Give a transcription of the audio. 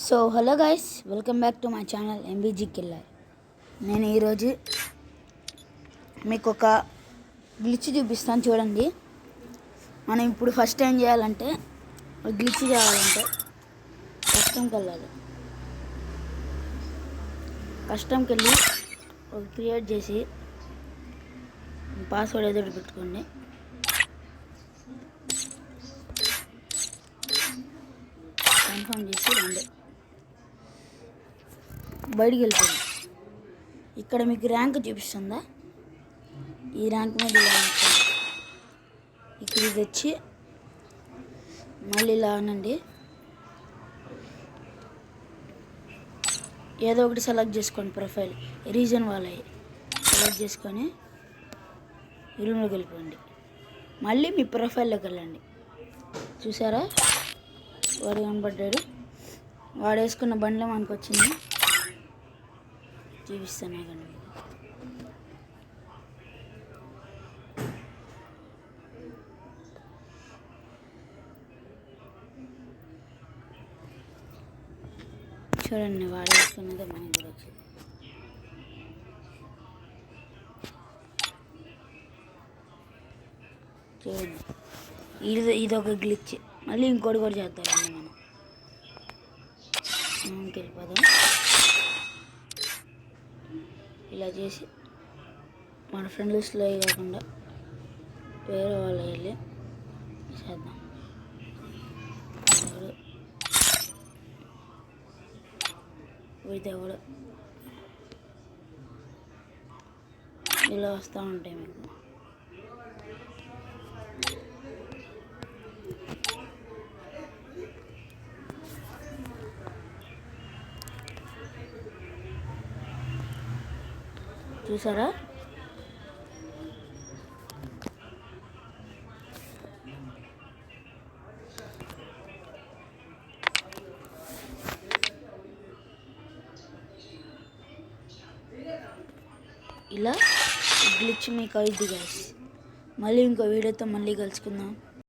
So hello guys, welcome back to my channel MBG killer. నేను ఈరోజు మీకు ఒక గ్లిచ్ చూపిస్తాను, చూడండి. మనం ఇప్పుడు ఫస్ట్ ఏం చేయాలంటే, గ్లిచ్ చేయాలంటే కస్టమ్కి వెళ్ళాలి. కస్టమ్కి వెళ్ళి ఒక క్రియేట్ చేసి పాస్వర్డ్ ఏదో పెట్టుకోండి. కన్ఫర్మ్ చేసి రండి, బయటికి వెళ్ళిపోయింది. ఇక్కడ మీకు ర్యాంక్ చూపిస్తుందా? ఈ ర్యాంక్ మీద ఇలా ఉంటుంది. ఇక్కడ ఇది వచ్చి మళ్ళీ ఇలా అనండి, ఏదో ఒకటి సెలెక్ట్ చేసుకోండి. ప్రొఫైల్ రీజన్ వాళ్ళవి సెలెక్ట్ చేసుకొని రూమ్లోకి వెళ్ళిపోండి. మళ్ళీ మీ ప్రొఫైల్లోకి వెళ్ళండి. చూసారా, వాడు కనబడ్డాడు. వాడు వేసుకున్న బండ్లో మనకు వచ్చింది. చూపిస్తాను కానీ చూడండి, వాడు వేసుకున్నదే మనకు కూడా వచ్చింది. చూడండి, ఇదొక గ్లిచ్. మళ్ళీ ఇంకోటి కూడా చేద్దామండి. మనం వెళ్ళిపోదాం. ఇలా చేసి మన ఫ్రెండ్ లిస్ట్లో కాకుండా వేరే వాళ్ళు వెళ్ళి చేద్దాం. ఎవడు ఇలా వస్తూ ఉంటాయి మీకు. చూసారా, ఇలా గ్లిచ్ మీకు అయింది గైస్. మళ్ళీ ఇంకో వీడియోతో మళ్ళీ కలుసుకుందాం.